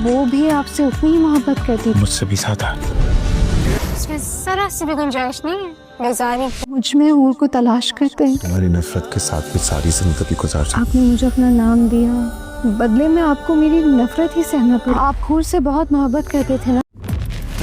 वो भी आपसे उतनी ही मोहब्बत करती थी। मुझसे भी ज्यादा। इसमें जरा सी भी गुंजाइश नहीं है। बेजारी मुझ में हूर को तलाश करते हैं। तुम्हारी नफरत के साथ भी सारी जिंदगी गुजार सकते। आपने मुझे अपना नाम दिया, बदले में आपको मेरी नफरत ही सहना पड़ी। आप हूर से बहुत मोहब्बत करते थे ना।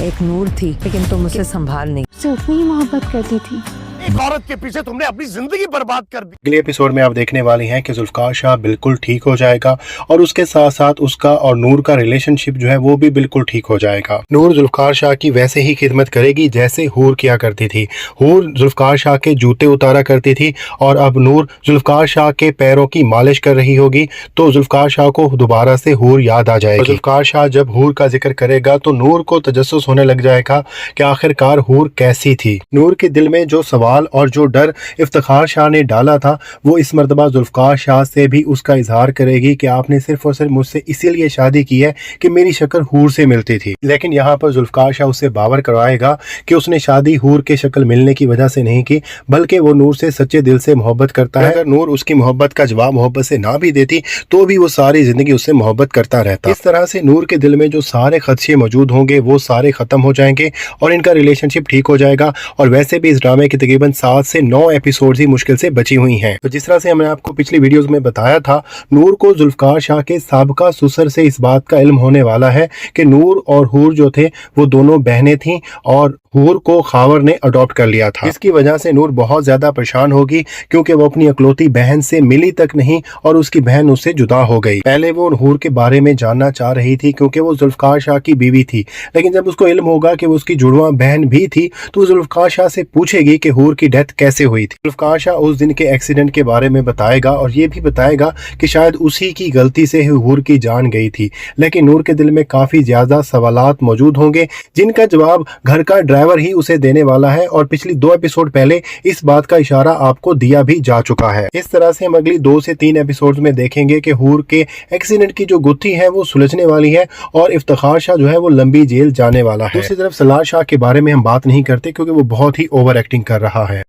एक नूर थी लेकिन तुम उसे संभाल नहीं। उससे उतनी ही मोहब्बत करती थी। एक औरत के पीछे तुमने अपनी जिंदगी बर्बाद कर दी। अगले एपिसोड में आप देखने वाली हैं कि जुल्फकार शाह बिल्कुल ठीक हो जाएगा और उसके साथ साथ उसका और नूर का रिलेशनशिप जो है वो भी बिल्कुल ठीक हो जाएगा। नूर जुल्फकार शाह की वैसे ही खिदमत करेगी जैसे हूर किया करती थी। हूर जुल्फकार शाह के जूते उतारा करती थी और अब नूर जुल्फकार शाह के पैरों की मालिश कर रही होगी, तो जुल्फकार शाह को दोबारा से हूर याद आ जाएगी। जुल्फकार शाह जब हूर का जिक्र करेगा तो नूर को तजस्सुस होने लग जाएगा कि आखिरकार हूर कैसी थी। नूर के दिल में जो सवाल और जो डर इफ्तिखार शाह ने डाला था वो इस मर्तबा जुल्फकार शाह से भी उसका इजहार करेगी कि आपने सिर्फ और सिर्फ मुझसे इसीलिए शादी की है कि मेरी शक्ल हूर से मिलती थी। लेकिन यहाँ पर जुल्फकार शाह उससे बावर करवाएगा कि उसने शादी हूर के शक्ल मिलने की वजह से नहीं की, बल्कि वो नूर से सच्चे दिल से मोहब्बत करता है। अगर नूर उसकी मोहब्बत का जवाब मोहब्बत से ना भी देती तो भी वो सारी जिंदगी उससे मोहब्बत करता रहता। इस तरह से नूर के दिल में जो सारे खदशे मौजूद होंगे वो सारे खत्म हो जाएंगे और इनका रिलेशनशिप ठीक हो जाएगा। और वैसे भी इस ड्रामे की तकरीबन 7 से 9 एपिसोड्स ही मुश्किल से बची हुई हैं। तो जिस तरह से हमने आपको पिछली वीडियोस में बताया था, नूर को जुल्फकार शाह के साबका ससुर से इस बात का इल्म होने वाला है कि नूर और हूर जो थे वो दोनों बहनें थीं और हूर को खावर ने अडॉप्ट कर लिया था। इसकी वजह से नूर बहुत ज्यादा परेशान होगी क्योंकि वो अपनी अकलौती बहन से मिली तक नहीं और उसकी बहन उससे जुदा हो गई। पहले वो हूर के बारे में जानना चाह रही थी क्योंकि वो जुल्फकार शाह की बीवी थी, लेकिन जब उसको इल्म होगा कि वो उसकी जुड़वा बहन भी थी तो वो जुल्फकार शाह से पूछेगी कि हूर की डेथ कैसे हुई थी। जुल्फकार शाह उस दिन के एक्सीडेंट के बारे में बताएगा और ये भी बताएगा कि शायद उसी की गलती से हूर की जान गई थी। लेकिन नूर के दिल में काफी ज्यादा सवालात मौजूद होंगे जिनका जवाब घर का ड्राइवर ही उसे देने वाला है और पिछली 2 एपिसोड पहले इस बात का इशारा आपको दिया भी जा चुका है। इस तरह से हम अगली 2 से 3 एपिसोड्स में देखेंगे कि हूर के एक्सीडेंट की जो गुत्थी है वो सुलझने वाली है और इफ्तिखार शाह जो है वो लंबी जेल जाने वाला है। दूसरी तरफ सलार शाह के बारे में हम बात नहीं करते क्योंकि वो बहुत ही ओवर एक्टिंग कर रहा